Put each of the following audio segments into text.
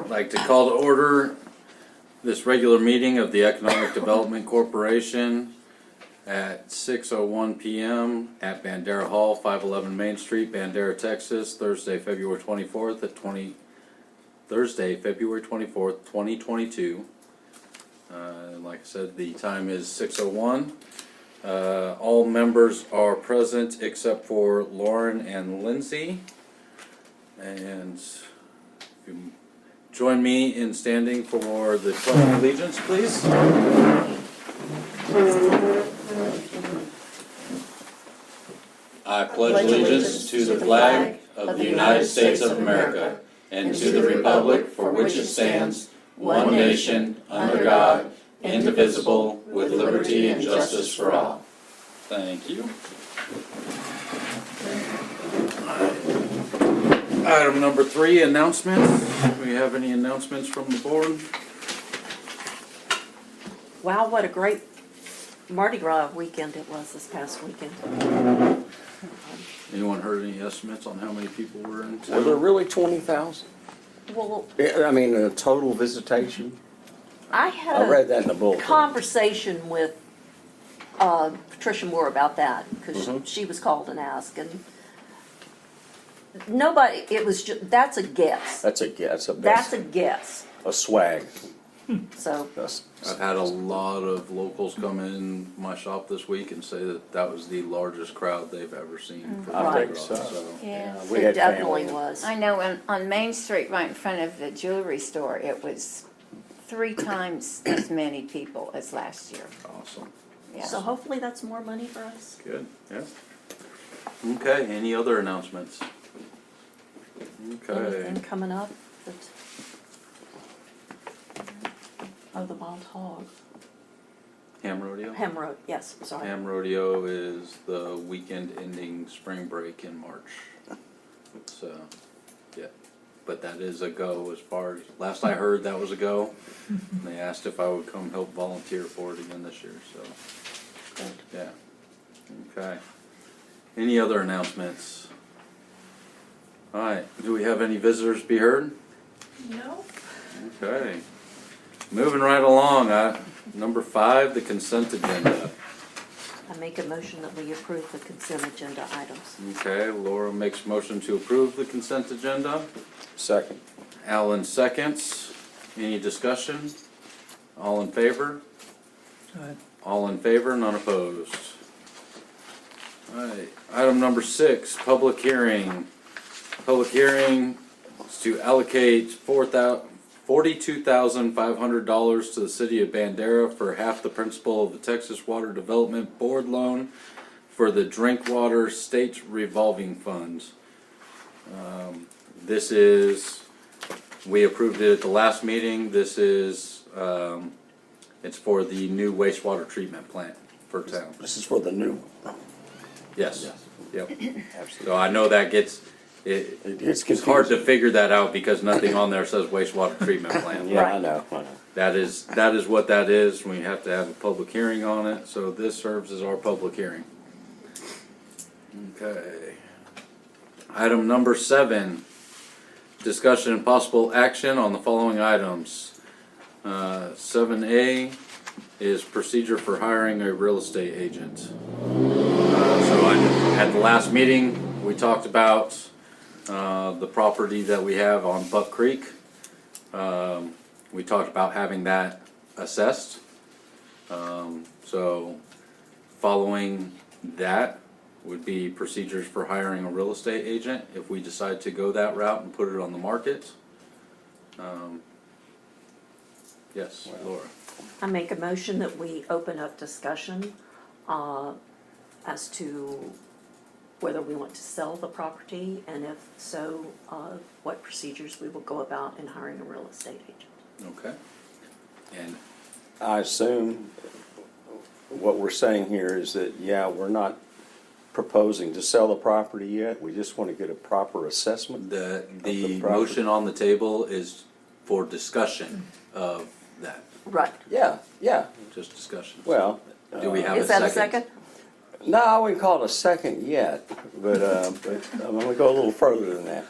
I'd like to call to order this regular meeting of the Economic Development Corporation at 6:01 p.m. at Bandera Hall, 511 Main Street, Bandera, Texas, Thursday, February 24th, 2022. Like I said, the time is 6:01. All members are present except for Lauren and Lindsay. And if you join me in standing for the Pledge of Allegiance, please. I pledge allegiance to the flag of the United States of America and to the republic for which it stands, one nation, under God, indivisible, with liberty and justice for all. Thank you. Item number 3, announcements. Do we have any announcements from the board? Wow, what a great Mardi Gras weekend it was this past weekend. Anyone heard any estimates on how many people were in town? Were there really 20,000? Well, I mean, a total visitation? I I had read a that in the bulletin. conversation with Patricia Moore about that, because Mhm. she was called and asked, and nobody, it was just, that's a guess. That's a guess. That's a guess, a swag. so. I've had a lot of locals come in my shop this week and say that that was the largest crowd they've ever seen for I Mardi think Gras. so. Yeah. We It had definitely family. was. I know on Main Street, right in front of the jewelry store, it was 3 times as many people as last year. Awesome. Yeah. So hopefully that's more money for us. Good, yeah. Okay, any other announcements? Okay. Anything coming up that, oh, the Wild Hog. Ham Rodeo? Hem Road, yes, sorry. Ham Rodeo is the weekend ending spring break in March. So, yeah. But that is a go as far as, last I heard that was a go. And they asked if I would come help volunteer for it again this year, so, Good. yeah. Okay. Any other announcements? All right, do we have any visitors be heard? No. Okay. Moving right along, number 5, the consent agenda. I make a motion that we approve the consent agenda items. Okay, Laura makes motion to approve the consent agenda. Second. Alan seconds. Any discussion? All in favor? All in favor, none opposed. Alright, item number 6, public hearing. Public hearing is to allocate $42,500 to the city of Bandera for half the principal of the Texas Water Development Board loan for the Drinkwater State Revolving Funds. This is, we approved it at the last meeting. This is, it's for the new wastewater treatment plant for town. This is for the new. Yes, yep. Absolutely. So I know that gets, It's it's hard to confusing. figure that out because nothing on there says wastewater treatment plant. Yeah, I Right. know. That is what that is. We have to have a public hearing on it, so this serves as our public hearing. Okay. Item number 7, discussion and possible action on the following items. 7A is procedure for hiring a real estate agent. At the last meeting, we talked about the property that we have on Buck Creek. We talked about having that assessed. So following that would be procedures for hiring a real estate agent if we decide to go that route and put it on the market. Yes, Laura. I make a motion that we open up discussion as to whether we want to sell the property, and if so, what procedures we will go about in hiring a real estate agent. Okay. And I assume what we're saying here is that, yeah, we're not proposing to sell the property yet. We just want to get a proper assessment. the property. motion on the table is for discussion of that, Right. Yeah, just discussion. well. Do we have Is that a second? No, I wouldn't call it a second yet, but I'm gonna go a little further than that.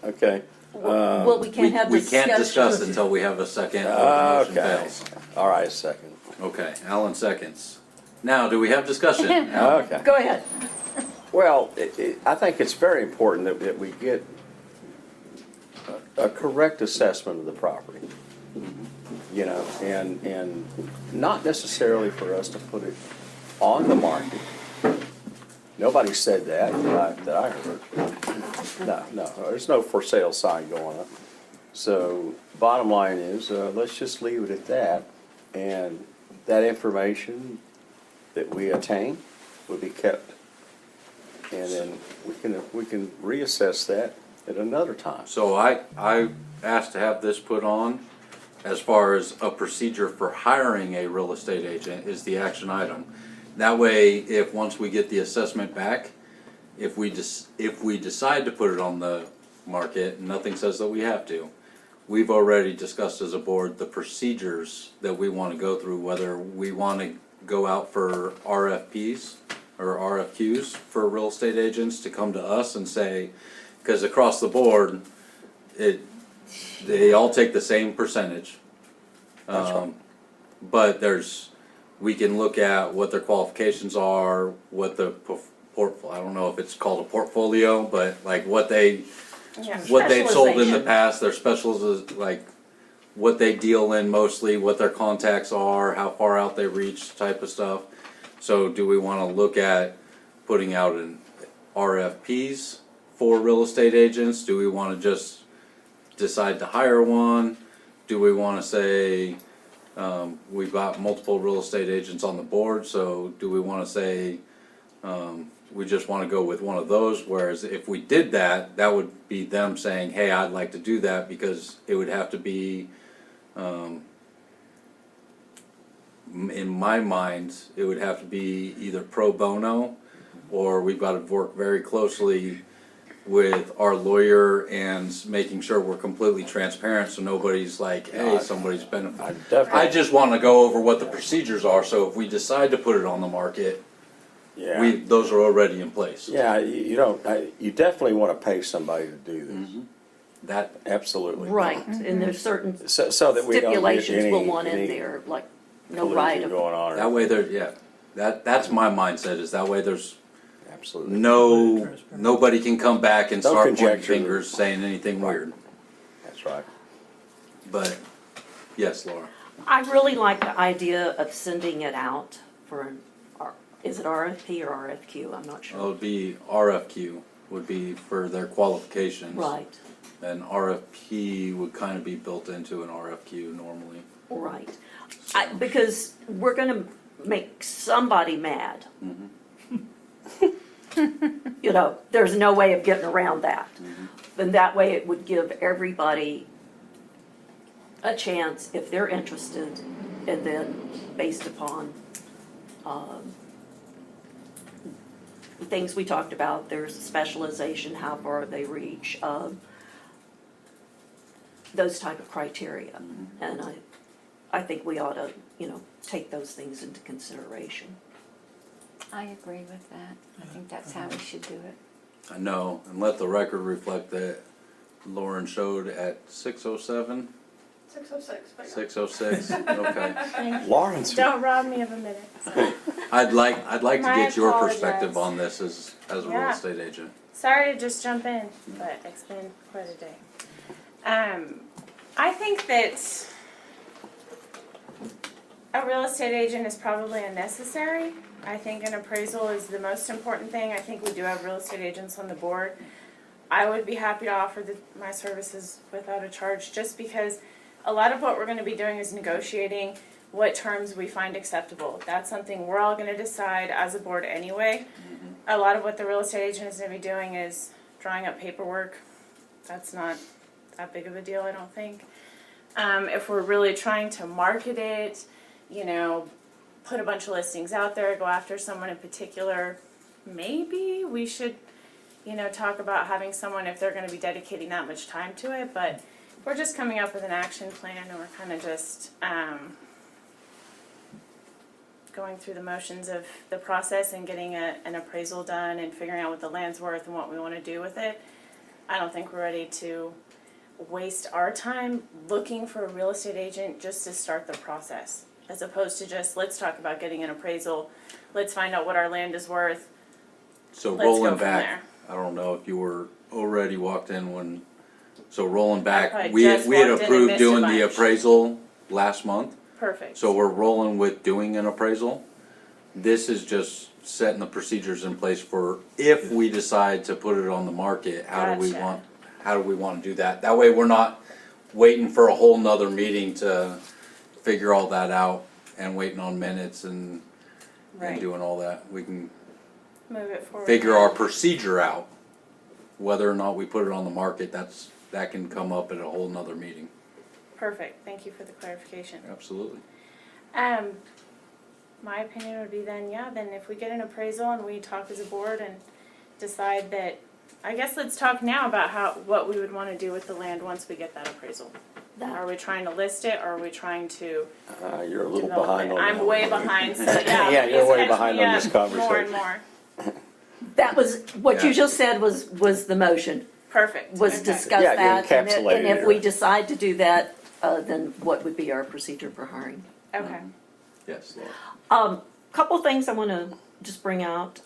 Okay, Well, we can't have We discussion. can't discuss until we have a second or the motion Okay, fails. all right, a second. Okay, Alan seconds. Now, do we have discussion? Okay. Go ahead. Well, I think it's very important that we get a correct assessment of the property. You know, and not necessarily for us to put it on the market. Nobody said that I heard. No, there's no for sale sign going up. So bottom line is, let's just leave it at that. And that information that we attain will be kept. And then we can reassess that at another time. So I asked to have this put on as far as a procedure for hiring a real estate agent is the action item. That way, if once we get the assessment back, if we decide to put it on the market, nothing says that we have to. We've already discussed as a board the procedures that we want to go through, whether we want to go out for RFPs or RFQs for real estate agents to come to us and say, because across the board, they all take the same percentage. That's right. But we can look at what their qualifications are, what the I don't know if it's called a portfolio, but like what they've sold in the Specialization. past, their specials, like what they deal in mostly, what their contacts are, how far out they reach, type of stuff. So do we want to look at putting out an RFPs for real estate agents? Do we want to just decide to hire one? Do we want to say, we've got multiple real estate agents on the board, so do we want to say, we just want to go with one of those? Whereas if we did that, that would be them saying, hey, I'd like to do that, because it would have to be, in my mind, it would have to be either pro bono, or we've got to work very closely with our lawyer and making sure we're completely transparent, so nobody's like, hey, somebody's benefiting. I just want to go over what the procedures are, so if we decide to put it on the market, Yeah. those are already in place. Yeah, you don't, you definitely want to pay somebody to do this. That, Absolutely. Right, and there's certain So that we don't get stipulations we'll want in any there, like no right collusion of, going on. that way there, yeah, that's my mindset, is that way there's Absolutely. nobody can come back and No start pointing conjecture. fingers saying anything weird. That's right. But, yes, Laura. I really like the idea of sending it out for an, is it RFP or RFQ? I'm not It sure. would be RFQ, would be for their qualifications. Right, And RFP would kind of be built into an RFQ normally. right. Because we're gonna make somebody mad. You know, there's no way of getting around that. And that way it would give everybody a chance if they're interested, and then based upon, the things we talked about, there's specialization, how far they reach, those type of criteria. And I think we ought to, take those things into consideration. I agree with that. I think that's how we should do it. I know, and let the record reflect that Lauren showed at 6:07, 6:06, but yeah. 6:06, okay. Lawrence, Don't rob me of a minute. So. I'd like to My get your apologies. perspective on this as a real Yeah. estate agent. Sorry to just jump in, but it's been quite a day. I think that a real estate agent is probably unnecessary. I think an appraisal is the most important thing. I think we do have real estate agents on the board. I would be happy to offer my services without a charge, just because a lot of what we're going to be doing is negotiating what terms we find acceptable. That's something we're all going to decide as a board anyway. A lot of what the real estate agent is going to be doing is drawing up paperwork. That's not that big of a deal, I don't think. If we're really trying to market it, put a bunch of listings out there, go after someone in particular, maybe we should, talk about having someone if they're going to be dedicating that much time to it. But if we're just coming up with an action plan and we're kind of just going through the motions of the process and getting an appraisal done and figuring out what the land's worth and what we want to do with it, I don't think we're ready to waste our time looking for a real estate agent just to start the process. As opposed to just, let's talk about getting an appraisal, let's find out what our land is worth. So Let's go rolling from back, there. I don't know if you were already walked in when, so rolling back, probably we had just walked in and approved missed a doing the bunch. appraisal last month. Perfect. So we're rolling with doing an appraisal. This is just setting the procedures in place for if we decide to put it on the market, how do we Gotcha. want to do that? That way we're not waiting for a whole nother meeting to figure all that out and waiting on minutes and Right. doing all that. We can Move it forward. figure our procedure out. Whether or not we put it on the market, that can come up at a whole nother meeting. Perfect, thank you for the clarification. Absolutely. My opinion would be then, yeah, then if we get an appraisal and we talk as a board and decide that, I guess let's talk now about what we would wanna do with the land once we get that appraisal. Are we trying to list it, or are we trying to You're a little develop behind it? on that. I'm way behind, so yeah. Yeah, you're please way catch behind me on this up conversation. More and more, That was, what you Yeah. just said was the motion, perfect. was Okay. discuss Yeah, you that. And encapsulated if it. we decide to do that, then what would be our procedure for hiring? Okay, Yes, Laura. Couple things I want to just bring out.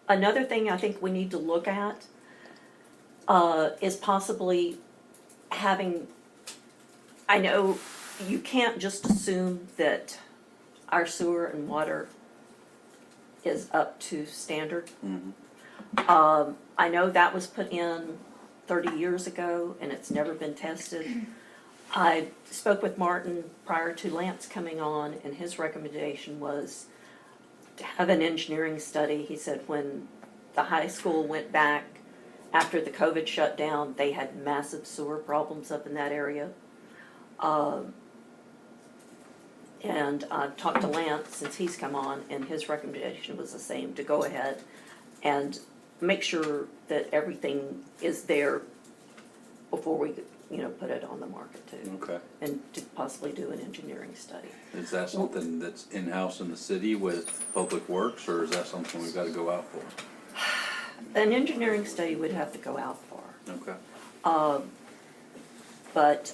Another thing I think we need to look at is possibly having, I know you can't just assume that our sewer and water is up to standard. I know that was put in 30 years ago and it's never been tested. I spoke with Martin prior to Lance coming on, and his recommendation was to have an engineering study. He said when the high school went back after the COVID shutdown, they had massive sewer problems up in that area. And I've talked to Lance since he's come on, and his recommendation was the same, to go ahead and make sure that everything is there before we, put it on the market too. Okay. And to possibly do an engineering study. Is that something that's in-house in the city with Public Works, or is that something we've gotta go out for? An engineering study would have to go out for. Okay. But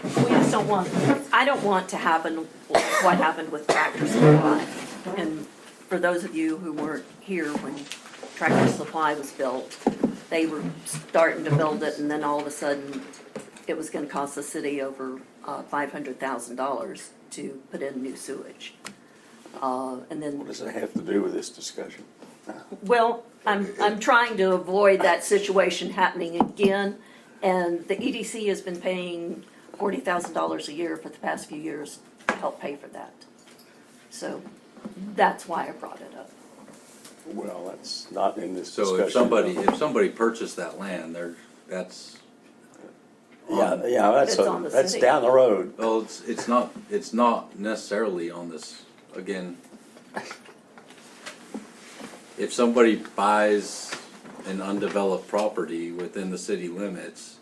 we just don't want, I don't want to happen what happened with Tractor Supply. And for those of you who weren't here when Tractor Supply was built, they were starting to build it, and then all of a sudden, it was gonna cost the city over $500,000 to put in new sewage. And What then, does that have to do with this discussion? well, I'm trying to avoid that situation happening again, and the EDC has been paying $40,000 a year for the past few years to help pay for that. So that's why I brought it up. Well, that's not in this So discussion. if somebody purchased that land, that's. Yeah, that's, It's on the that's city. down the road. Well, it's not necessarily on this, again. If somebody buys an undeveloped property within the city limits,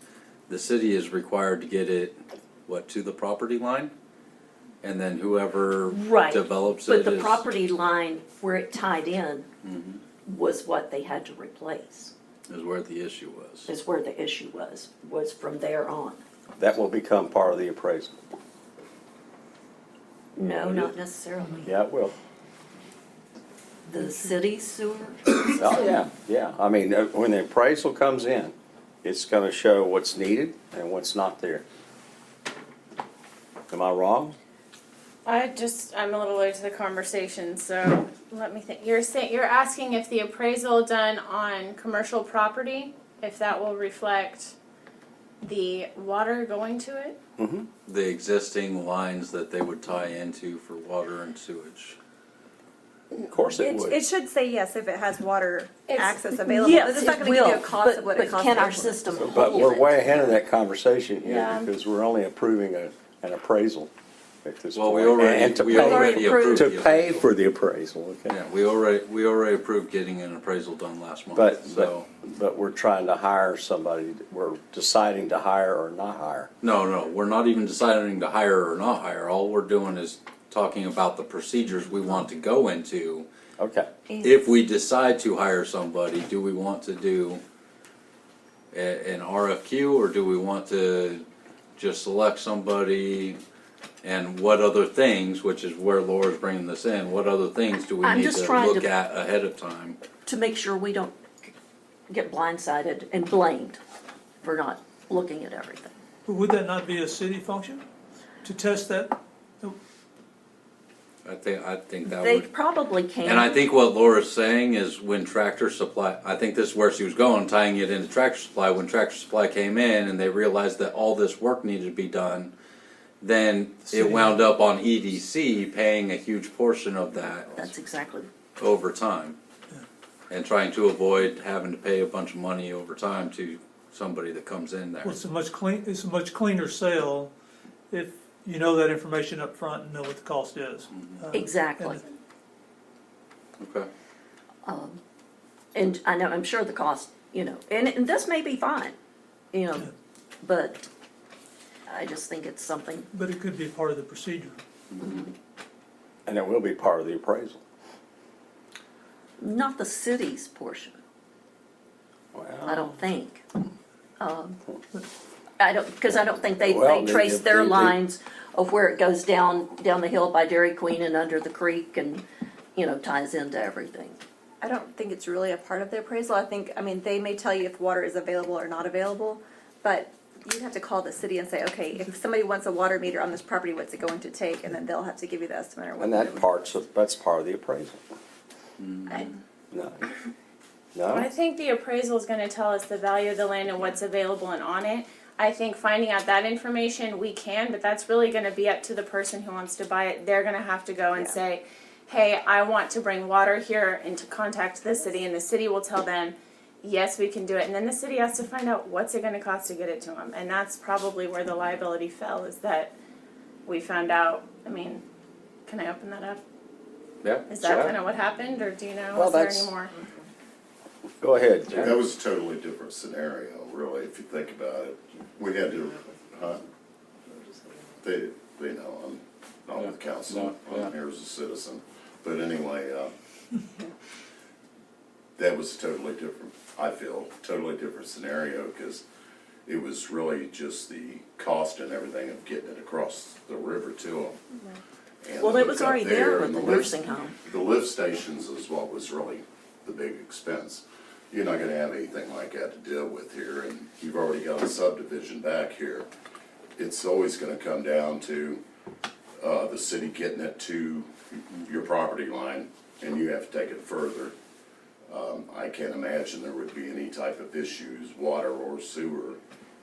the city is required to get it, to the property line? And then whoever Right, develops but it the is. property line where it tied in was what they had to replace, Is where the issue was. is where the issue was from there on. That will become part of the appraisal. No, not necessarily. Yeah, it will. The city sewer, Oh, yeah. I mean, when the appraisal comes in, it's gonna show what's needed and what's not there. Am I wrong? I'm a little late to the conversation, so let me think. You're asking if the appraisal done on commercial property, if that will reflect the water going to it? Mm-hmm. The existing lines that they would tie into for water and sewage. Of course it would. It should say yes if it has water It's- access available. yes, It's not it gonna give you a will, cost of what it but costs. can to our implement. system But hold we're it? way ahead of that conversation here Yeah. because we're only approving an appraisal at this Well, point. we already, And to we pay- already approved. To the pay appraisal. for the appraisal, okay? Yeah, we already approved getting an appraisal done last month, But so. we're trying to hire somebody, we're deciding to hire or not hire. No, we're not even deciding to hire or not hire. All we're doing is talking about the procedures we want to go into. Okay, If we decide to hire somebody, do we want to do an RFQ, or do we want to just select somebody? And what other things, which is where Laura's bringing this in, what other things do we I'm need just to trying look to- at ahead of time? To make sure we don't get blindsided and blamed for not looking at everything. But would that not be a city function to test that? I think that They would. probably can. And I think what Laura's saying is when Tractor Supply, I think this is where she was going, tying it into Tractor Supply. When Tractor Supply came in and they realized that all this work needed to be done, then it wound up on EDC paying a huge portion of that That's exactly, over time. And trying to avoid having to pay a bunch of money over time to somebody that comes in there. Well, it's a much cleaner sale if you know that information up front and know what the cost is. exactly. and Okay. And I know, I'm sure the cost, and this may be fine, but I just think it's something, But it could be part of the procedure. And it will be part of the appraisal. not the city's portion, Well, I don't think. I don't think they Well, trace if their they- lines of where it goes down the hill by Dairy Queen and under the creek and, ties into everything. I don't think it's really a part of the appraisal. I mean, they may tell you if water is available or not available, but you'd have to call the city and say, okay, if somebody wants a water meter on this property, what's it going to take? And then they'll have to give you the estimate or what. and that's part of the appraisal. I, No. I No? think the appraisal is gonna tell us the value of the land and what's available and on it. I think finding out that information, we can, but that's really gonna be up to the person who wants to buy it. They're gonna have to go and Yeah. say, hey, I want to bring water here, and to contact the city, and the city will tell them, yes, we can do it. And then the city has to find out what's it gonna cost to get it to them. And that's probably where the liability fell, is that we found out, can I open that up? Yeah. Is that kinda what happened, or do you know, Well, is there that's- any more? Go ahead, That Jim. was a totally different scenario, really, if you think about it. We had to, they know, I'm not with council, Yeah. I'm here as a citizen. But anyway, that was totally different, I feel, totally different scenario, because it was really just the cost and everything of getting it across the river to them. Well, it was already there with the nursing home. The lift stations is what was really the big expense. You're not gonna have anything like that to deal with here, and you've already got a subdivision back here. It's always gonna come down to, the city getting it to your property line, and you have to take it further. I can't imagine there would be any type of issues, water or sewer,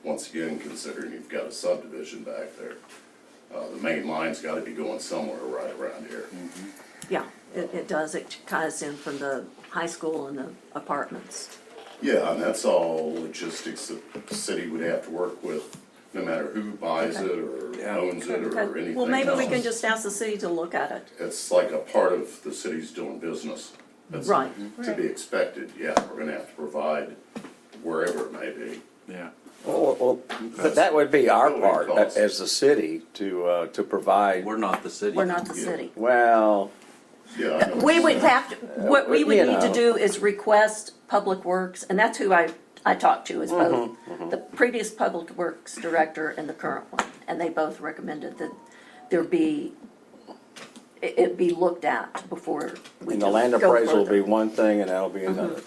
once again, considering you've got a subdivision back there. The main line's gotta be going somewhere right around here. Yeah, it does, it ties in from the high school and the apartments. Yeah, and that's all logistics that the city would have to work with, no matter who buys it or Yeah. owns it or Okay. anything Well, maybe we can else. just ask the city to look at it. It's like a part of the city's doing business. That's Right. to be expected, yeah, we're gonna have to provide wherever it may be. Yeah. Well, but that would be our Building part costs. as the city to provide, We're not the city. We're not the Yeah. city. well, Yeah, I know. We would have to, what we would you need to know. do is request Public Works, and that's who I talked to, is both the previous Public Works Director and the current one. And they both recommended that it be looked at before we and the just land go appraisal will be further. one thing and that'll be another.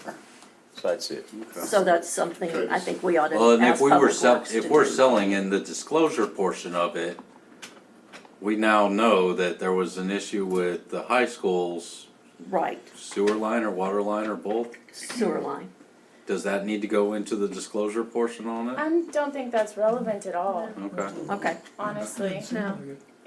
So that's it. So that's something I think we ought to Well, and ask if we were Public Works to if we're do. selling in the disclosure portion of it, we now know that there was an issue with the high school's Right, sewer line or water line or both. sewer line. Does that need to go into the disclosure portion on it? I don't think that's relevant at all, Okay. Okay, honestly. No,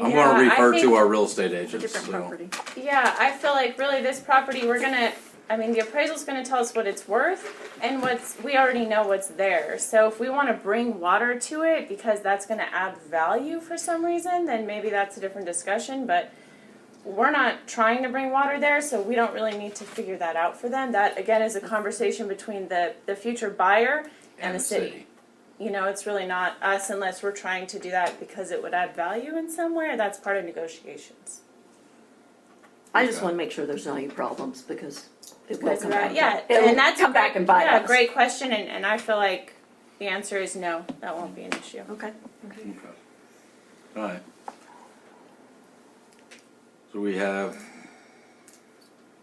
I'm Yeah, gonna I refer think- to our real estate it's a agents, different so. property. Yeah, I feel like really this property, the appraisal's gonna tell us what it's worth, and we already know what's there. So if we wanna bring water to it, because that's gonna add value for some reason, then maybe that's a different discussion, but we're not trying to bring water there, so we don't really need to figure that out for them. That, again, is a conversation between the future buyer and the city. It's really not us unless we're trying to do that because it would add value in some way, or that's part of negotiations. I just Okay. wanna make sure there's no any problems because it will Because come of that, back. yeah, It'll and that's come back and bite yeah, us. great question, and I feel like The answer is no, that won't be an issue. Okay. Okay. Alright. So we have,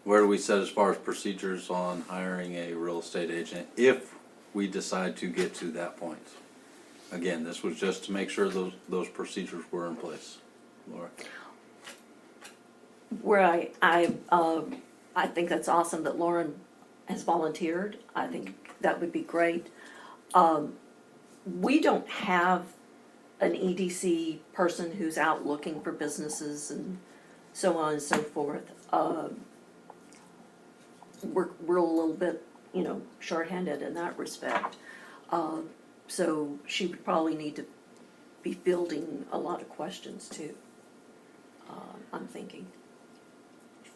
where do we set as far as procedures on hiring a real estate agent if we decide to get to that point? Again, this was just to make sure those procedures were in place. Laura? Where I think that's awesome that Lauren has volunteered. I think that would be great. We don't have an EDC person who's out looking for businesses and so on and so forth. We're a little bit, shorthanded in that respect. So she would probably need to be fielding a lot of questions too. I'm thinking.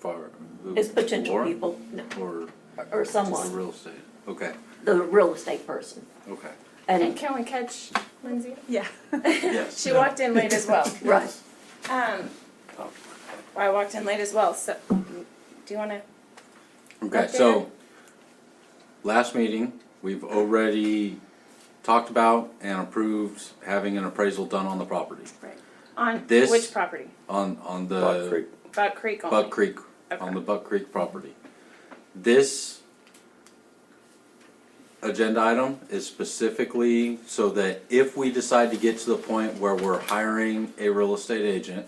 Far, It's potential Laura? people, Or or someone, real estate? Okay, the real estate person. okay. And And, can we catch Lindsay? Yeah. Yes. She walked in late as well. right, I walked in late as well, so, do you wanna? Okay, Up there? so, last meeting, we've already talked about and approved having an appraisal done on the property. On This- which property? On Buck the Creek. Buck Creek only? Buck Creek, on Okay. the Buck Creek property. This agenda item is specifically so that if we decide to get to the point where we're hiring a real estate agent,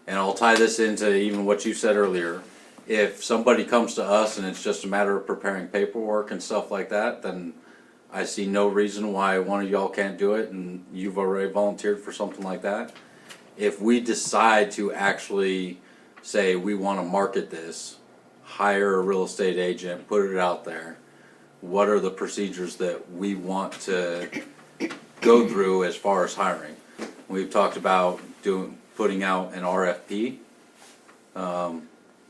and I'll tie this into even what you said earlier, if somebody comes to us and it's just a matter of preparing paperwork and stuff like that, then I see no reason why one of y'all can't do it, and you've already volunteered for something like that. If we decide to actually say we wanna market this, hire a real estate agent, put it out there, what are the procedures that we want to go through as far as hiring? We've talked about putting out an RFP,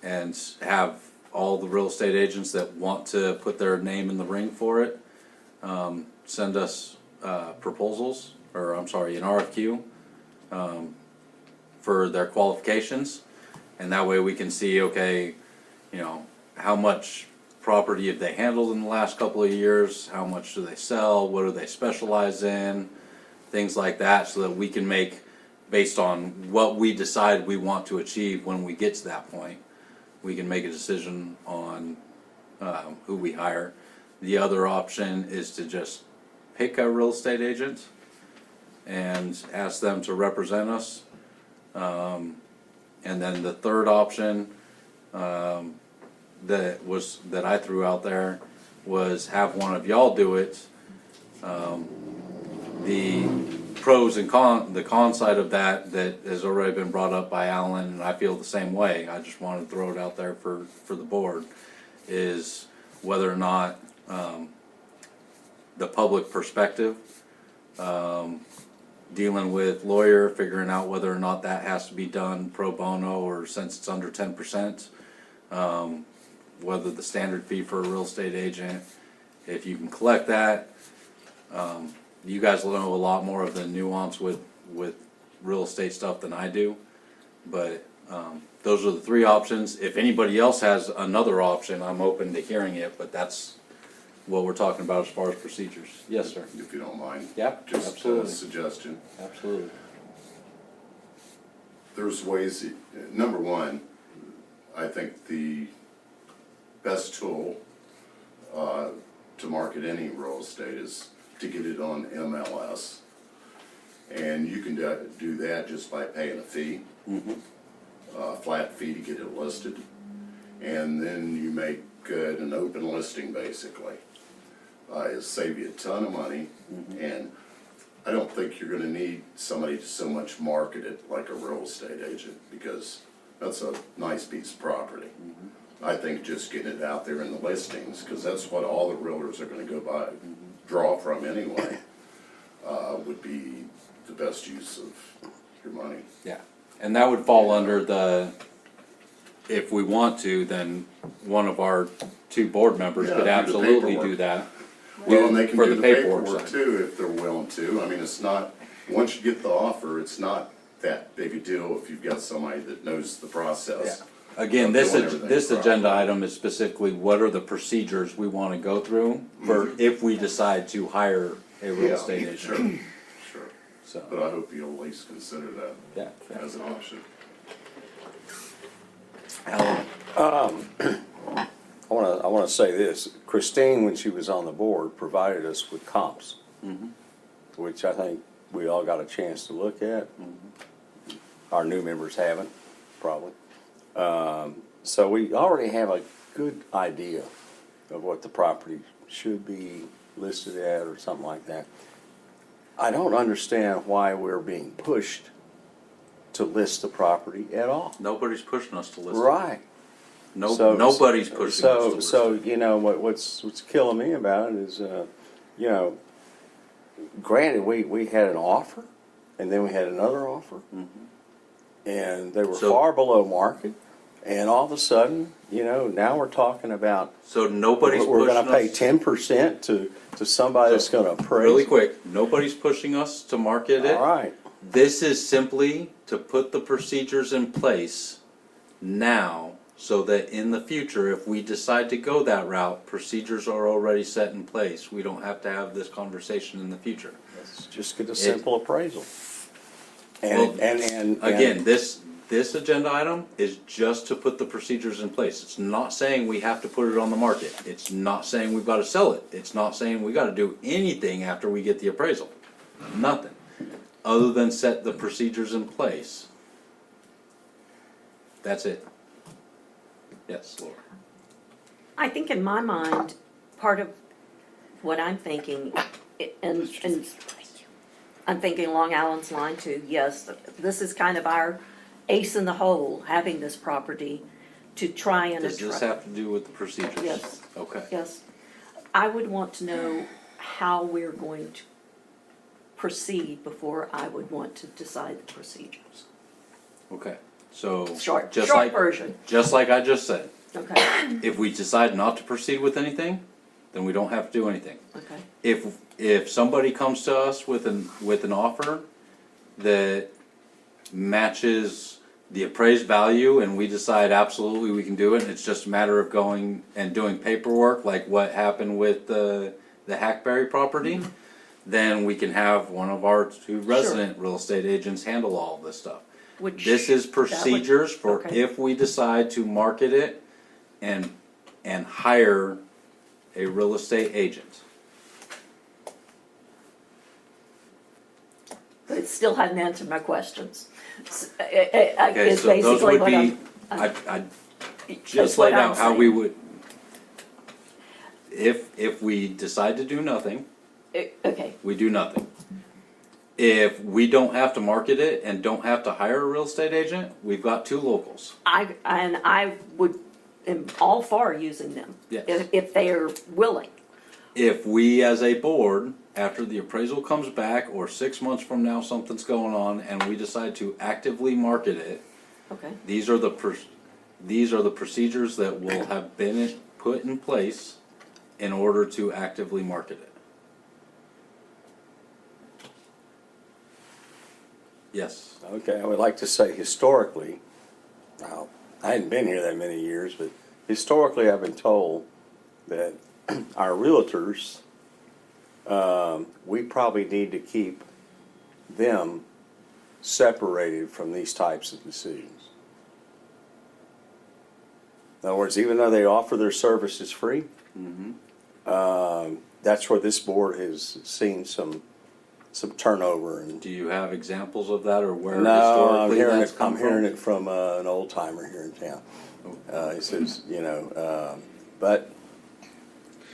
and have all the real estate agents that want to put their name in the ring for it, send us, proposals, or I'm sorry, an RFQ, for their qualifications. And that way we can see, okay, how much property have they handled in the last couple of years? How much do they sell? What do they specialize in? Things like that, so that we can make, based on what we decide we want to achieve when we get to that point, we can make a decision on who we hire. The other option is to just pick a real estate agent and ask them to represent us. And then the third option that I threw out there was have one of y'all do it. The pros and the con side of that has already been brought up by Alan, and I feel the same way. I just wanted to throw it out there for the board, is whether or not the public perspective, dealing with lawyer, figuring out whether or not that has to be done pro bono or since it's under 10%, whether the standard fee for a real estate agent, if you can collect that. You guys will know a lot more of the nuance with real estate stuff than I do, but those are the three options. If anybody else has another option, I'm open to hearing it, but that's what we're talking about as far as procedures. Yes, sir. If you don't mind. Yeah, Just a absolutely. suggestion. Absolutely. There's ways, number one, I think the best tool to market any real estate is to get it on MLS. And you can do that just by paying a fee, a flat fee to get it listed. And then you make an open listing basically. It'll save you a ton of money, and I don't think you're gonna need somebody to so much market it like a real estate agent, because that's a nice piece of property. I think just getting it out there in the listings, because that's what all the realtors are gonna go by, draw from anyway, would be the best use of your money. Yeah, and that would fall under if we want to, then one of our two board members Yeah, could do the absolutely paperwork. do that. Well, and they can For do the the paperwork paperwork side. too, if they're willing to. I mean, it's not, once you get the offer, it's not that big a deal if you've got somebody that knows the process. Again, of this doing everything agenda properly. item is specifically what are the procedures we wanna go through for if we decide to hire a real Yeah, estate agent. Sure, sure. So, But I hope you'll at least consider that yeah. as an option. Alan, I wanna say this, Christine, when she was on the board, provided us with comps, which I think we all got a chance to look at. Our new members haven't, probably. So we already have a good idea of what the property should be listed at or something like that. I don't understand why we're being pushed to list the property at all. nobody's pushing us to list it. Right. No, So- nobody's pushing us to So, list so, it. you know, what's killing me about it is, you know, granted, we had an offer, and then we had another offer. And they were So- far below market, and all of a sudden, you know, now we're talking about, So nobody's we're pushing gonna pay us. 10% to somebody that's gonna appraise. Really quick, nobody's pushing us to market it. All right, This is simply to put the procedures in place now, so that in the future, if we decide to go that route, procedures are already set in place. We don't have to have this conversation in the future. let's just get a simple appraisal. And, Well, and. Again, this agenda item is just to put the procedures in place. It's not saying we have to put it on the market. It's not saying we've gotta sell it. It's not saying we gotta do anything after we get the appraisal. Nothing, other than set the procedures in place. That's it. Yes, Laura. I think in my mind, part of what I'm thinking, and I'm thinking along Alan's line too, yes, this is kind of our ace in the hole, having this property to try and Does this address. have to do with the procedures? Yes. Okay. Yes. I would want to know how we're going to proceed before I would want to decide the procedures. Okay, so. Short just like- version, Just like I just said, okay, if we decide not to proceed with anything, then we don't have to do anything. okay. If somebody comes to us with an offer that matches the appraised value and we decide absolutely we can do it, and it's just a matter of going and doing paperwork like what happened with the Hackberry property, then we can have one of our two resident real estate agents handle all of this stuff. Which This is that would- procedures for okay. if we decide to market it and hire a real estate agent. But it still hadn't answered my questions. Okay, It's so those basically would what be, I'm. I That's just what laid I'm out how we saying. would, if we decide to do nothing, Okay, we do nothing. If we don't have to market it and don't have to hire a real estate agent, we've got two locals. I would, am all for using them. Yes. If they are willing. If we as a board, after the appraisal comes back, or 6 months from now, something's going on, and we decide to actively market it, Okay. these are the procedures that will have been put in place in order to actively market it. Yes. Okay, I would like to say historically, now, I hadn't been here that many years, but historically I've been told that our realtors, we probably need to keep them separated from these types of decisions. In other words, even though they offer their services free, that's where this board has seen some turnover and. Do you have examples of that, or where No, I'm historically hearing that's it, come I'm hearing from? it from an old timer here in town. He says, you know, but,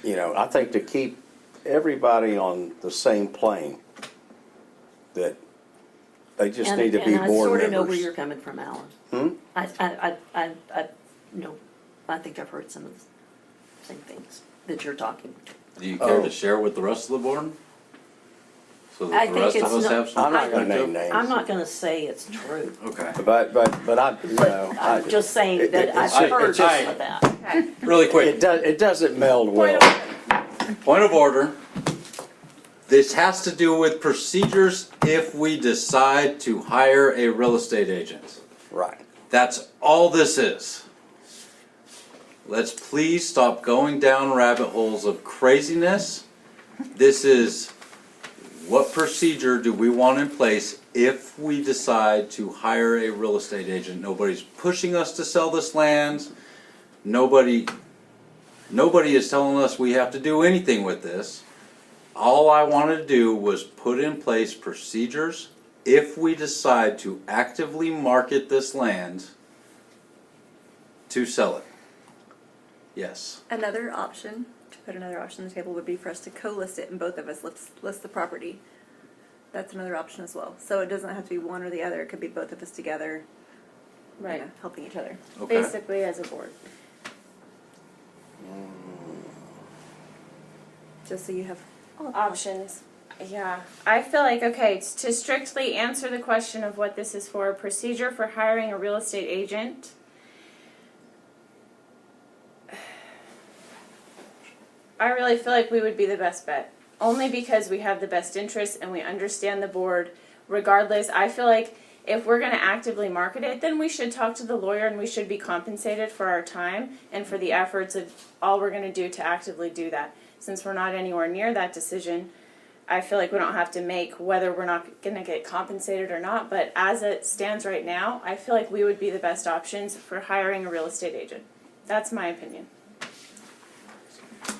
you know, I think to keep everybody on the same plane, that they just need to be And I board sort of know where members. you're coming from, Alan. Hmm? No, I think I've heard some of the same things that you're talking. Do you care Oh. to share with the rest of the board? So I that the think rest of it's us not- have some I'm not gonna perspective? name names. I'm not gonna say it's true, Okay. But I, you know. I'm just saying that I've it heard just- some of that. Really quick. It doesn't meld well. Point of order. This has to do with procedures if we decide to hire a real estate agent. Right. That's all this is. Let's please stop going down rabbit holes of craziness. This is what procedure do we want in place if we decide to hire a real estate agent? Nobody's pushing us to sell this land. Nobody is telling us we have to do anything with this. All I wanted to do was put in place procedures if we decide to actively market this land to sell it. Yes. Another option, to put another option on the table, would be for us to co-list it and both of us list the property. That's another option as well. So it doesn't have to be one or the other, it could be both of us together, you Right, know, helping each other. Okay. basically as a board. Just so you have all Options, yeah. I feel like, okay, to strictly answer the question of what this is for, procedure for hiring a real estate agent. I really feel like we would be the best bet, only because we have the best interests and we understand the board. Regardless, I feel like if we're gonna actively market it, then we should talk to the lawyer and we should be compensated for our time and for the efforts of all we're gonna do to actively do that. Since we're not anywhere near that decision, I feel like we don't have to make whether we're not gonna get compensated or not, but as it stands right now, I feel like we would be the best options for hiring a real estate agent. That's my opinion.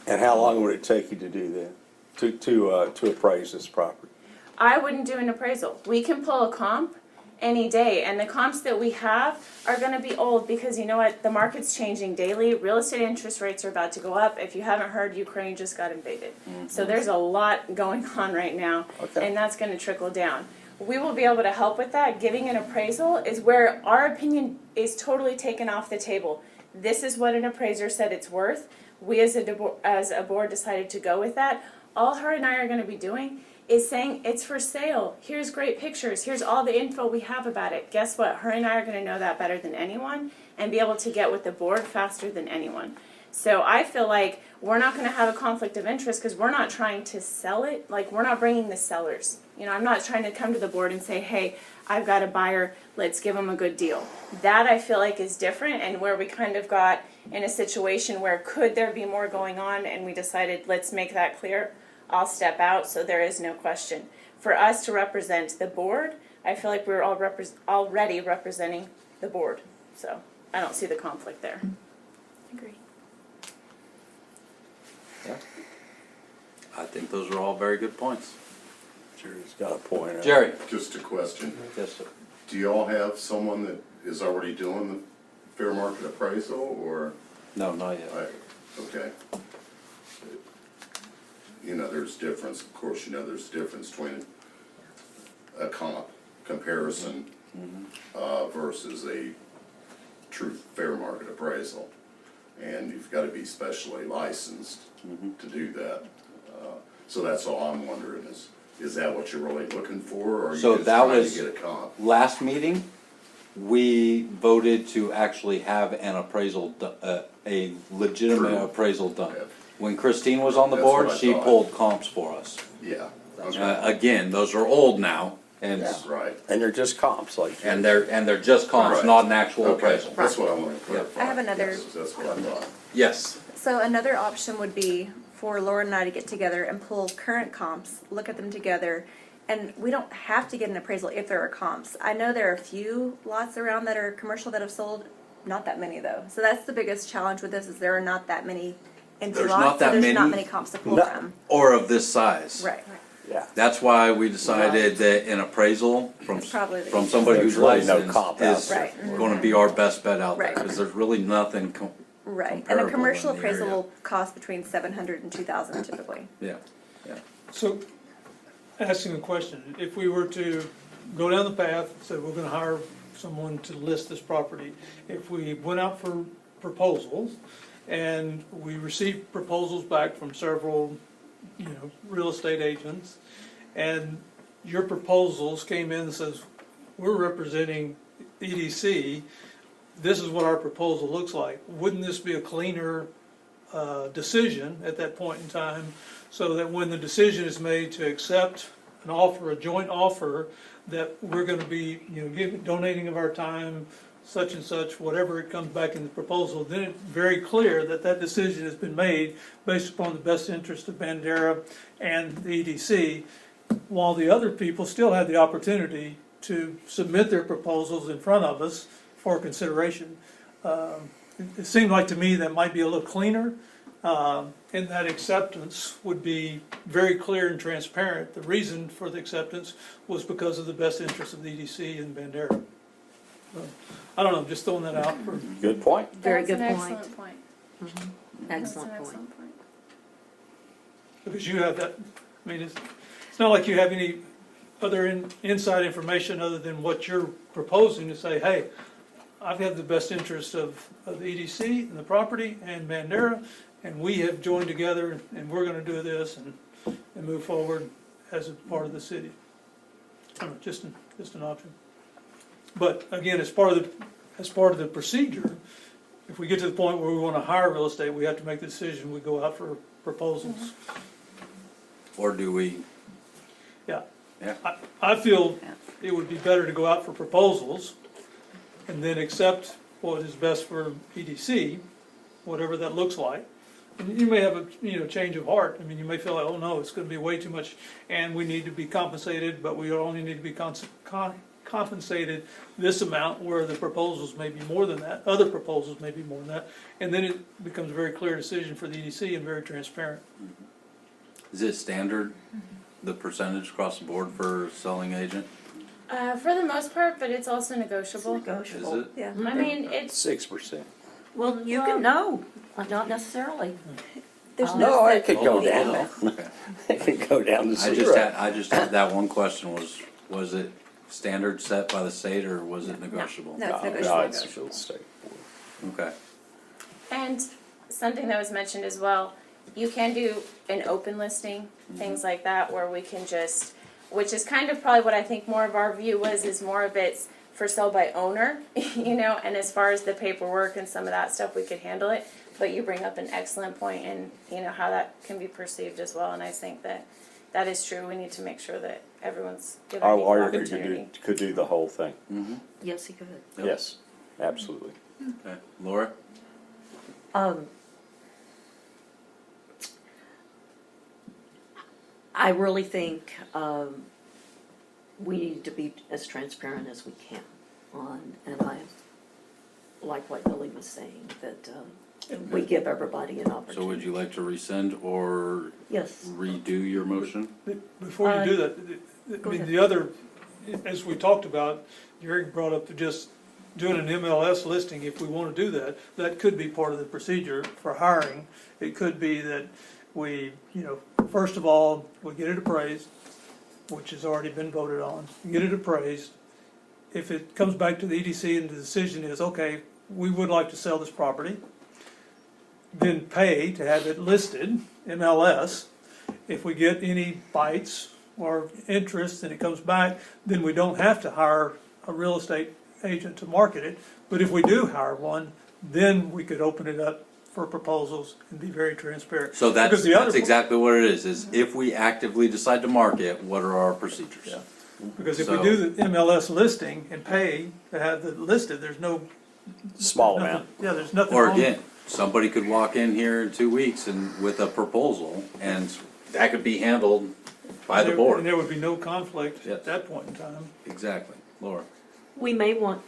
And how long would it take you to do that? To appraise this property? I wouldn't do an appraisal. We can pull a comp any day, and the comps that we have are gonna be old because you know what? The market's changing daily. Real estate interest rates are about to go up. If you haven't heard, Ukraine just got invaded. So there's a lot going on right now, Okay. and that's gonna trickle down. We will be able to help with that. Giving an appraisal is where our opinion is totally taken off the table. This is what an appraiser said it's worth. We as a board decided to go with that. All her and I are gonna be doing is saying it's for sale. Here's great pictures. Here's all the info we have about it. Guess what? Her and I are gonna know that better than anyone and be able to get with the board faster than anyone. So I feel like we're not gonna have a conflict of interest because we're not trying to sell it. Like, we're not bringing the sellers. You know, I'm not trying to come to the board and say, hey, I've got a buyer, let's give them a good deal. That I feel like is different, and where we kind of got in a situation where could there be more going on, and we decided let's make that clear. I'll step out so there is no question. For us to represent the board, I feel like we're all already representing the board. So I don't see the conflict there. Agree. I think those are all very good points. Jerry's got a point. Jerry? Just a question. Yes, sir. Do you all have someone that is already doing the fair market appraisal, or? No, not yet. Okay. You know, there's difference, of course, you know, there's difference between a comparison versus a true fair market appraisal. And you've got to be specially licensed to do that. So that's all I'm wondering is that what you're really looking for, or are you So just that trying was- to get a comp? Last meeting, we voted to actually have an appraisal, a legitimate True. appraisal done. Yeah. When Christine was on the That's board, what I she thought. pulled comps for us. Yeah, Again, those are old now, and, that's right. And they're just comps, like. and they're just comps, Right. not an actual Okay, appraisal. that's what I want to clarify. I have another- Yes, that's what I thought. Yes, So another option would be for Laura and I to get together and pull current comps, look at them together, and we don't have to get an appraisal if there are comps. I know there are a few lots around that are commercial that have sold, not that many though. So that's the biggest challenge with this, is there are not that many empty There's lots, not so that there's not many- many comps to pull No. from. or of this size. Right. Yeah. That's why we decided that an appraisal from, It's probably the from easiest. somebody There's who's really no licensed comp out is there. Right. gonna be our best bet out there, Right. because there's really nothing Right, and a comparable commercial in the appraisal area. will cost between $700 and $2,000 typically. Yeah, yeah. So, asking a question, if we were to go down the path, say we're gonna hire someone to list this property, if we went out for proposals, and we received proposals back from several, real estate agents, and your proposals came in and says, we're representing EDC, this is what our proposal looks like, wouldn't this be a cleaner decision at that point in time, so that when the decision is made to accept an offer, a joint offer, that we're gonna be, donating of our time, such and such, whatever it comes back in the proposal, then it's very clear that that decision has been made based upon the best interest of Bandera and the EDC. while the other people still had the opportunity to submit their proposals in front of us for consideration. It seemed like to me that might be a little cleaner, and that acceptance would be very clear and transparent. The reason for the acceptance was because of the best interest of the EDC and Bandera. So, I don't know, just throwing that out for, Good point. Very good That's an point. excellent point. Excellent point. That's an excellent point. because you have that, I mean, it's not like you have any other inside information other than what you're proposing to say, hey, I've had the best interest of the EDC and the property and Bandera, and we have joined together and we're gonna do this and move forward as a part of the city. I don't know, just an option. But again, as part of the procedure, if we get to the point where we wanna hire real estate, we have to make the decision, we go out for proposals. Or do we, Yeah. yeah, I feel it would be better to go out for proposals and then accept what is best for EDC, whatever that looks like. And you may have a, change of heart. I mean, you may feel like, oh no, it's gonna be way too much and we need to be compensated, but we only need to be compensated this amount, where the proposals may be more than that, other proposals may be more than that. And then it becomes a very clear decision for the EDC and very transparent. is it standard, the percentage across the board for selling agent? For the most part, but it's also negotiable. Is Negotiable. it? Yeah. I mean, it's 6%. Well, you can know, not necessarily. There's No, it could Oh, go yeah. down. Okay. It could go down to I just zero. had that one question, was it standard set by the state or was it negotiable? No, it's No, negotiable. it's the state board. Okay, And something that was mentioned as well, you can do an open listing, things like that, where we can just, which is kind of probably what I think more of our view was, is more of it's for sale by owner, and as far as the paperwork and some of that stuff, we could handle it. But you bring up an excellent point in, how that can be perceived as well, and I think that that is true. We need to make sure that everyone's given Our equal lawyer opportunity. could do the whole thing. Yes, he could. Yep. Yes, absolutely. okay. Laura? I really think we need to be as transparent as we can on, and I like what Billy was saying, that we give everybody an opportunity. So would you like to rescind or Yes. redo your motion? Before you do that, I mean, the other, as we talked about, Jerry brought up to just doing an MLS listing, if we want to do that, that could be part of the procedure for hiring. It could be that we, first of all, we get it appraised, which has already been voted on, get it appraised. If it comes back to the EDC and the decision is, okay, we would like to sell this property, then pay to have it listed, MLS. If we get any bites or interest and it comes back, then we don't have to hire a real estate agent to market it. But if we do hire one, then we could open it up for proposals and be very transparent. So that's Because the other- exactly what it is if we actively decide to market, what are our procedures? Yeah. Because if we So- do the MLS listing and pay to have it listed, there's no. Small nothing- amount. Yeah, there's nothing Or wrong. again, somebody could walk in here in 2 weeks and with a proposal, and that could be handled by the And board. there would be no conflict Yes. at that point in time. Exactly. Laura? We may want,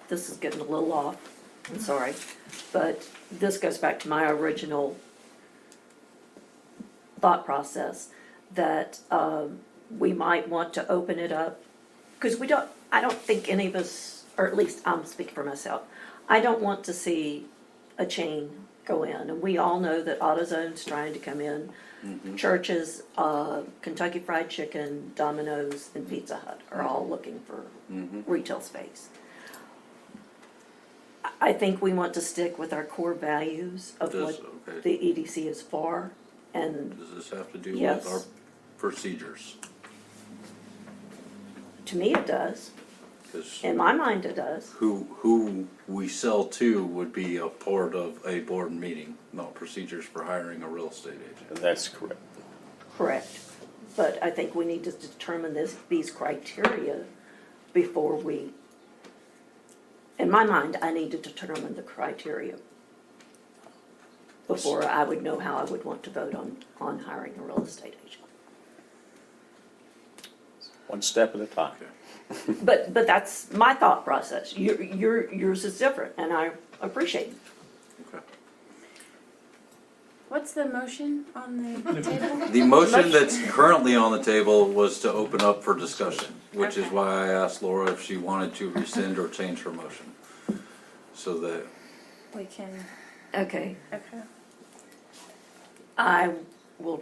this is getting a little off, I'm sorry, but this goes back to my original thought process, that we might want to open it up, because I don't think any of us, or at least I'm speaking for myself, I don't want to see a chain go in, and we all know that AutoZone's trying to come in. Churches, Kentucky Fried Chicken, Domino's, and Pizza Hut are all looking for retail space. I think we want to stick with our core values of Does- what okay. the EDC is for, and Does this have to do Yes. with our procedures? to me it does. 'Cause In my mind it does. who we sell to would be a part of a board meeting, not procedures for hiring a real estate agent. And that's correct. Correct. But I think we need to determine these criteria before we, in my mind, I need to determine the criteria before I would know how I would want to vote on hiring a real estate agent. One step at a time. But that's my thought process. Yours is different, and I appreciate it. Okay. What's the motion on the table? The motion that's currently on the table was to open up for discussion, which is Okay. why I asked Laura if she wanted to rescind or change her motion. So that, We can, Okay, okay. I will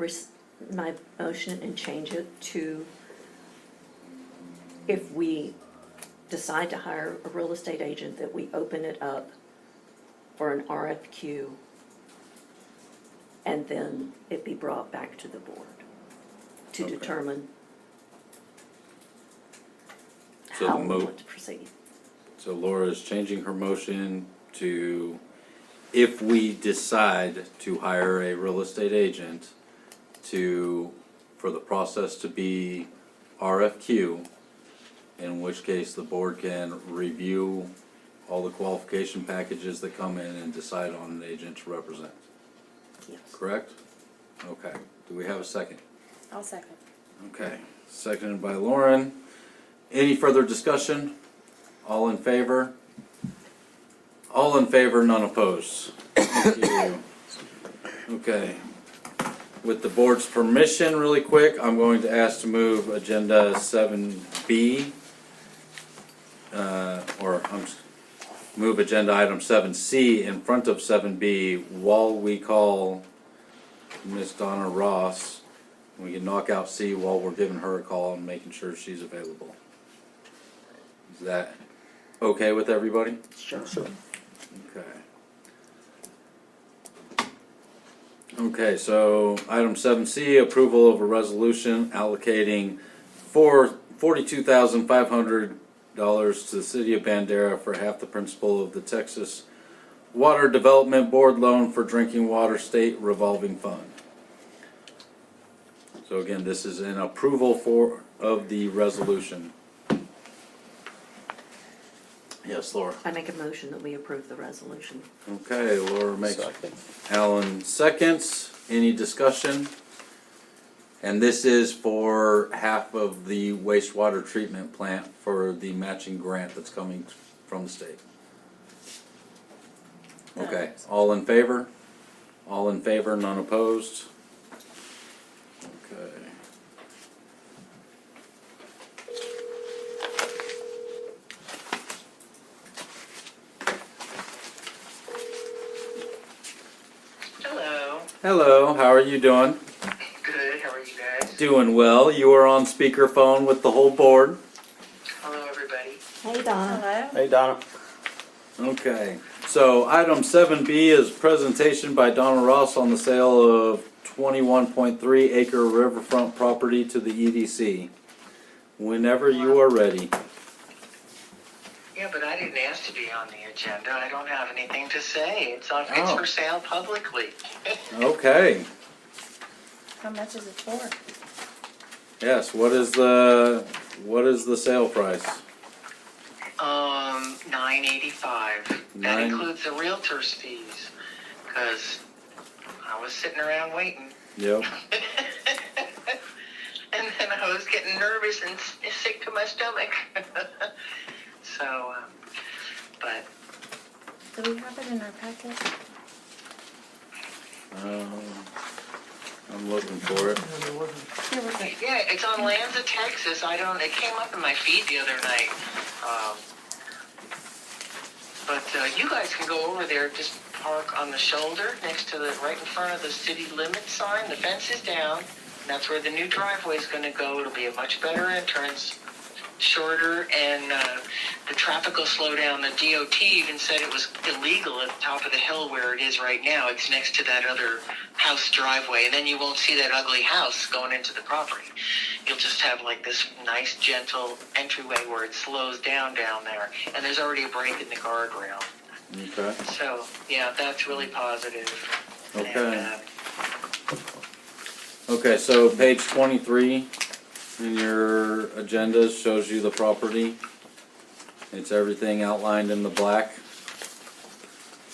my motion and change it to, if we decide to hire a real estate agent, that we open it up for an RFQ, and then it be brought back to the board to Okay. determine So the how we mo- want to proceed. so Laura is changing her motion to, if we decide to hire a real estate agent, for the process to be RFQ, in which case the board can review all the qualification packages that come in and decide on an agent to represent. Yes. Correct? Okay. Do we have a second? I'll second. Okay. Seconded by Lauren. Any further discussion? All in favor? All in favor, none opposed. Thank you. Okay. With the board's permission, really quick, I'm going to ask to move agenda 7B, move agenda item 7C in front of 7B while we call Miss Donna Ross. We can knock out C while we're giving her a call and making sure she's available. Is that okay with everybody? Sure. Okay. Okay, so item 7C, approval of a resolution allocating $42,500 to the city of Bandera for half the principal of the Texas Water Development Board loan for drinking water state revolving fund. So again, this is an approval of the resolution. Yes, Laura. I make a motion that we approve the resolution. Okay, Laura makes, Second. Alan seconds. Any discussion? And this is for half of the wastewater treatment plant for the matching grant that's coming from the state. Okay, all in favor? All in favor, none opposed? Okay. Hello. Hello, how are you doing? Good. How are you guys? Doing well. You are on speakerphone with the whole board. Hello, everybody. Hey, Donna. Hello? Hey, Donna. Okay, so item 7B is presentation by Donna Ross on the sale of 21.3 acre riverfront property to the EDC. Whenever you are ready. Yeah, but I didn't ask to be on the agenda. I don't have anything to say. It's Oh. for sale publicly. Okay, How much is it for? yes, what is the sale price? $9.85. That Nine- includes the realtor's fees, because I was sitting around waiting. Yep, And then I was getting nervous and sick to my stomach. So, but Do we have it in our packet? I'm looking for it. And there wasn't- Here, we're good. yeah, it's on Lanza, Texas. It came up in my feed the other night. But you guys can go over there, just park on the shoulder next to right in front of the city limit sign. The fence is down. And that's where the new driveway is going to go. It'll be a much better entrance, shorter, and the traffic will slow down. The DOT even said it was illegal at the top of the hill where it is right now. It's next to that other house driveway, and then you won't see that ugly house going into the property. You'll just have like this nice, gentle entryway where it slows down there, and there's already a break in the guardrail. Okay, So, yeah, that's really positive. Okay. And, okay, so page 23 in your agenda shows you the property. It's everything outlined in the black.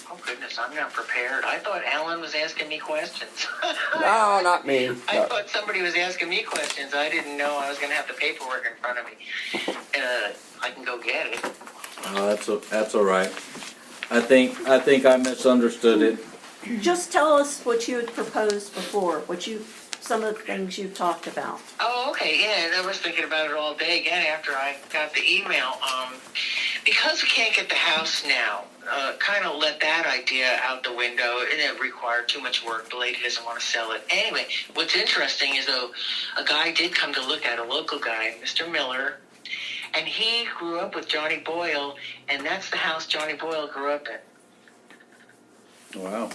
oh goodness, I'm I'm not prepared. I thought Alan was asking me questions. No, not me. I No. thought somebody was asking me questions. I didn't know I was going to have the paperwork in front of me. I can go get it. That's all right. I think I misunderstood it. Just tell us what you had proposed before, some of the things you've talked about. Oh, okay, yeah, and I was thinking about it all day again after I got the email. Because we can't get the house now, kind of let that idea out the window, and it required too much work. The lady doesn't want to sell it. Anyway, what's interesting is, though, a guy did come to look at, a local guy, Mr. Miller, and he grew up with Johnny Boyle, and that's the house Johnny Boyle grew up in. Wow.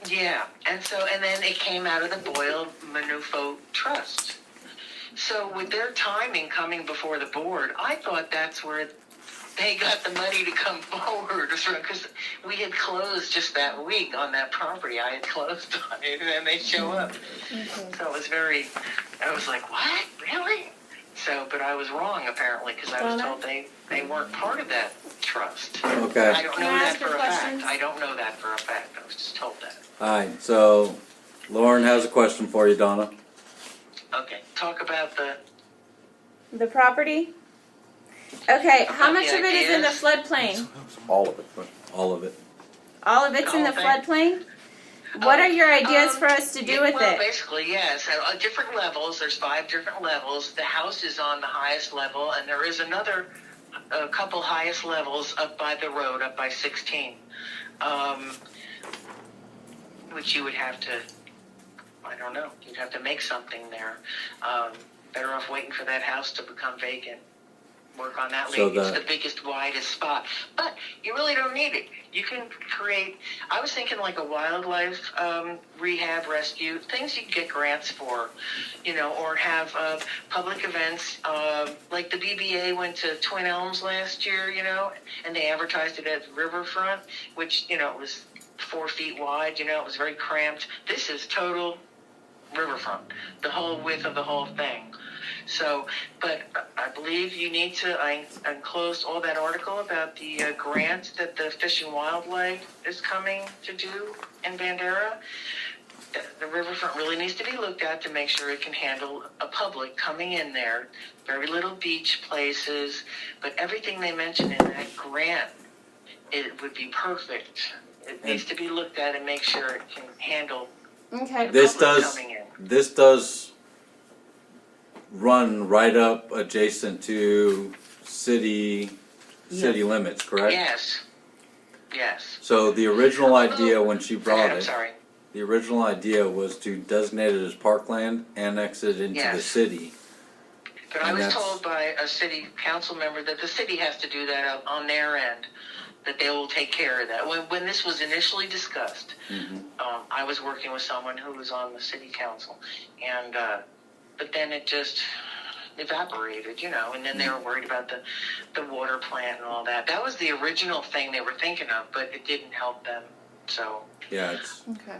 Yeah, and then it came out of the Boyle Manufo Trust. So with their timing coming before the board, I thought that's where they got the money to come forward, because we had closed just that week on that property. I had closed on it, and then they show up. So it was I was like, what? Really? So, but I was wrong, apparently, because I was told they weren't part of that trust. Okay. I don't know Can I that ask for you a questions? fact. I don't know that for a fact. I was just told that. All right. So, Lauren has a question for you, Donna. Okay, talk about The property? Okay, how About much the of it is in the ideas? floodplain? All of it. All of it. All of it's in the Okay. floodplain? What are your ideas for us to do yeah, with well, it? basically, yes. Different levels. There's 5 different levels. The house is on the highest level, and there is a couple highest levels up by the road, up by 16, which you would have to, I don't know, you'd have to make something there. Better off waiting for that house to become vacant. Work on that So later. It's the biggest, widest spot. But you really don't need it. You can create, I was thinking like a wildlife rehab rescue, things you can get grants for, or have public events. Like the BBA went to Twin Elms last year, and they advertised it as Riverfront, which, it was 4 feet wide, it was very cramped. This is total riverfront, the whole width of the whole thing. So, but I believe you need to, I enclosed all that article about the grant that the Fish and Wildlife is coming to do in Bandera. The riverfront really needs to be looked at to make sure it can handle a public coming in there. Very little beach places, but everything they mentioned in that grant, it would be perfect. It needs to be looked at and make sure it can handle Okay. This public does coming in. this does run right up adjacent to city limits, correct? Yes. Yes. So the original idea when she Go brought ahead, I'm it, sorry. the original idea was to designate it as parkland, annex it into the Yes. city. But I And was that's- told by a city council member that the city has to do that on their end, that they will take care of that. When this was initially discussed, I was working with someone who was on the city council, and but then it just evaporated, and then they were worried about the water plant and all that. That was the original thing they were thinking of, but it didn't help them. So, Yeah, it's Okay.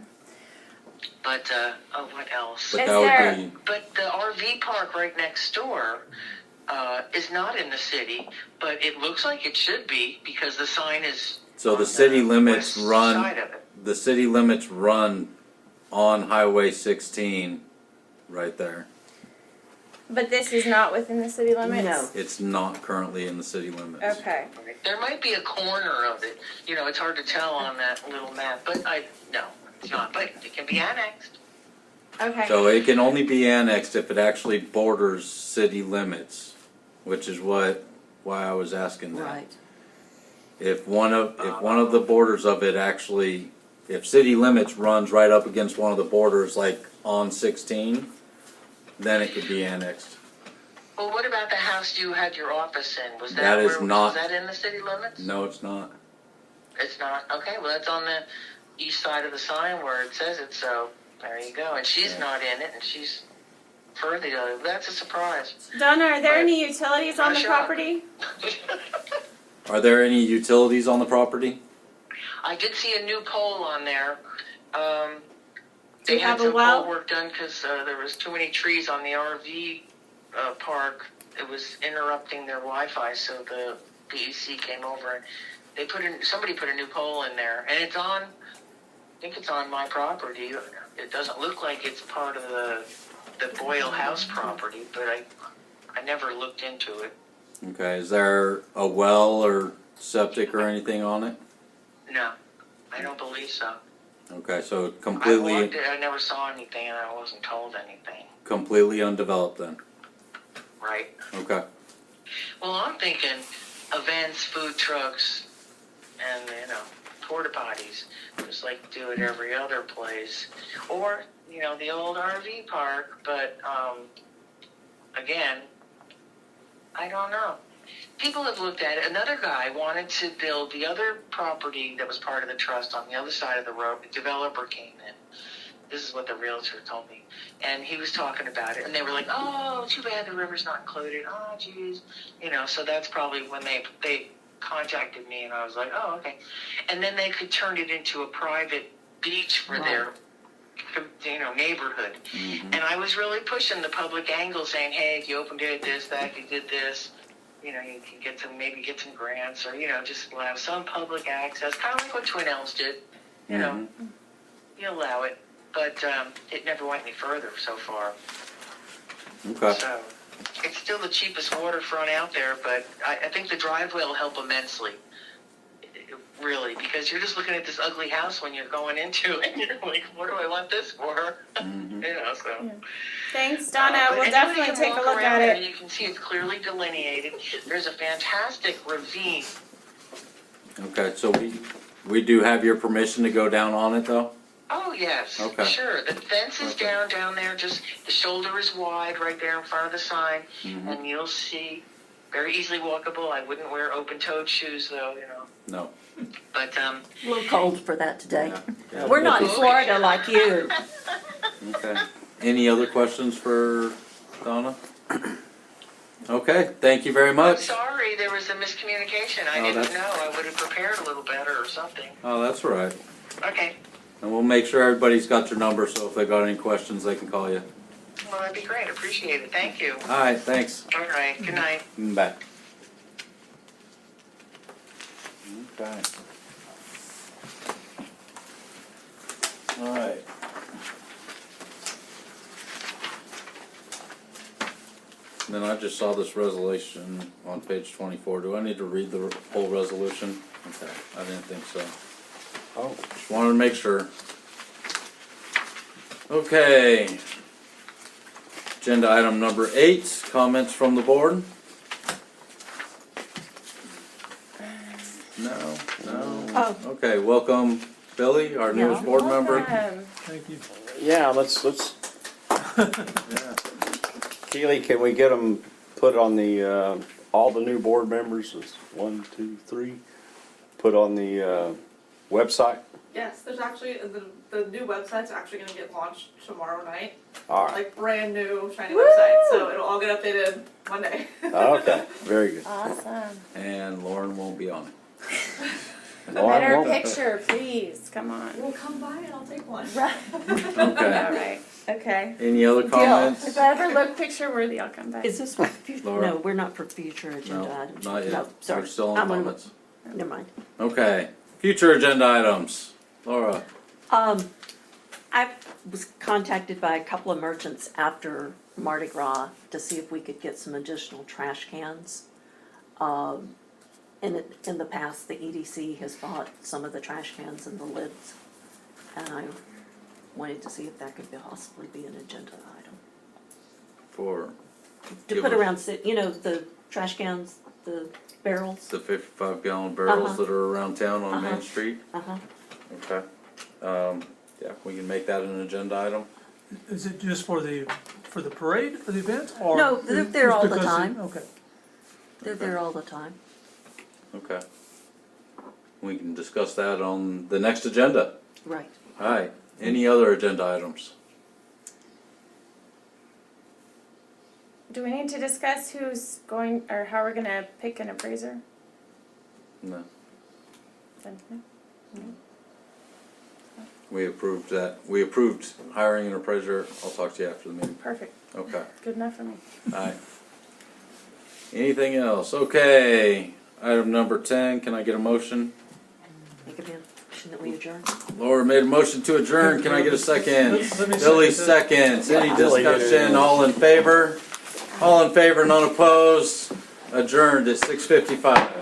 but what else? but Is that there- would be But the RV park right next door is not in the city, but it looks like it should be because the sign is so on the city limits west run side of it. the city limits run on Highway 16 right there. But this is not within the city limits? No. It's not currently in the city limits. Okay. There might be a corner of it. It's hard to tell on that little map, but no, it's not. But it can be annexed. Okay. So it can only be annexed if it actually borders city limits, which is why I was asking that. Right. If one of the borders of it actually, if city limits runs right up against one of the borders, like on 16, then it could be annexed. Well, what about the house you had your office in? Was that, That is where, not- was that in the city limits? No, it's not. It's not. Okay, well that's on the east side of the sign where it says it. So there you go. And she's not in it, and she's further. That's a surprise. Donna, are there any utilities on the Sure. property? Are there any utilities on the property? I did see a new pole on there. Do you They had have a some well? pole work done because there was too many trees on the RV park. It was interrupting their Wi-Fi, so the EDC came over and somebody put a new pole in there, and it's on think it's on my property. It doesn't look like it's part of the Boyle House property, but I never looked into it. Okay, is there a well or septic or anything on it? No, I don't believe so. Okay, so I walked completely, it, I never saw anything, and I wasn't told anything. completely undeveloped then? Right. Okay, Well, I'm thinking events, food trucks, and, porta potties, just like do it every other place. Or, the old RV park, but, again, I don't know. People have looked at it. Another guy wanted to build the other property that was part of the trust on the other side of the road. The developer came in. This is what the realtor told me. And he was talking about it. And they were like, oh, too bad the river's not included. Oh, geez. So that's probably when they contacted me. And I was like, oh, okay. And then they could turn it into a private beach for their neighborhood. Mm-hmm. And I was really pushing the public angle, saying, hey, if you opened it, this, that, you did this, you can get some grants, or, just allow some public access, kind of like what Twin Elms did. You allow it, but it never went any further so far. okay. So it's still the cheapest waterfront out there, but I think the driveway will help immensely. Really, because you're just looking at this ugly house when you're going into it, and you're like, what do I want this for? Mhm. So. Yeah. Thanks, Donna. But We'll anybody definitely can take a walk look around at there, it. You can see it's clearly delineated. There's a fantastic ravine. Okay, so we do have your permission to go down on it though? Oh, yes, Okay. sure. The fence is Okay. down there, just the shoulder is wide right there in front of the sign, Mhm. and you'll see, very easily walkable. I wouldn't wear open-toed shoes though, No. but A little cold for that today. Yeah. We're not in Florida like you. Okay. Any other questions for Donna? Okay, thank you very I'm much. sorry there was a miscommunication. I Oh, didn't that's- know. I would have prepared a little better or something. Oh, that's all right. Okay, And we'll make sure everybody's got your number, so if they got any questions, they can call you. well, that'd be great. Appreciate it. Thank you. All right, thanks. All right, good night. Bye. Okay. All right. Then I just saw this resolution on page 24. Do I need to read the whole resolution? Okay, I didn't think so. Oh, Just wanted to make sure. Okay. Agenda item number 8, comments from the board? No. Oh. Okay, welcome Billy, our newest Yeah. board member. Welcome. Thank you. yeah, let's, Yeah. Keely, can we get them put on the, all the new board members, is 1, 2, 3, put on the, website? Yes, there's actually, the new website's actually gonna get launched tomorrow night. All right, Like brand new shiny website, so it'll all get updated Monday. okay, very good. Awesome. And Lauren won't be on it. Lauren Better won't- picture, please. Come on. We'll come by and I'll take one. Okay. All right. Okay. Any other If comments? I ever look picture worthy, I'll come back. Is this for future? Laura? No, we're not for future agenda No, items. not yet. No, sorry. We're still I'm on on- comments. Never mind. Okay, future agenda items. Laura? I was contacted by a couple of merchants after Mardi Gras to see if we could get some additional trash cans. In the past, the EDC has bought some of the trash cans and the lids, and I wanted to see if that could possibly be an agenda item. For To Give put us- around, the trash cans, the barrels. the 55-gallon barrels Uh-huh. that are around town on Main Uh-huh. Street? Uh-huh. Okay. Yeah, we can make that an agenda item. Is it just for the parade, for the event, or? No, they're there just all the because time. Okay. They're there all the time. Okay. We can discuss that on the next agenda. Right. All right, any other agenda items? Do we need to discuss who's going, or how we're gonna pick an appraiser? No. Then, no? We approved that. We approved hiring an appraiser. I'll talk to you after the meeting. Perfect. Okay. Good enough for me. All right. Anything else? Okay. Item number 10, can I get a motion? Make it in. motion that we adjourn. Laura made a motion to adjourn. Can I get a second? Let me Billy second seconds. Any Billy did it. discussion? All in favor? All in favor, none opposed? Adjourned at 6:55.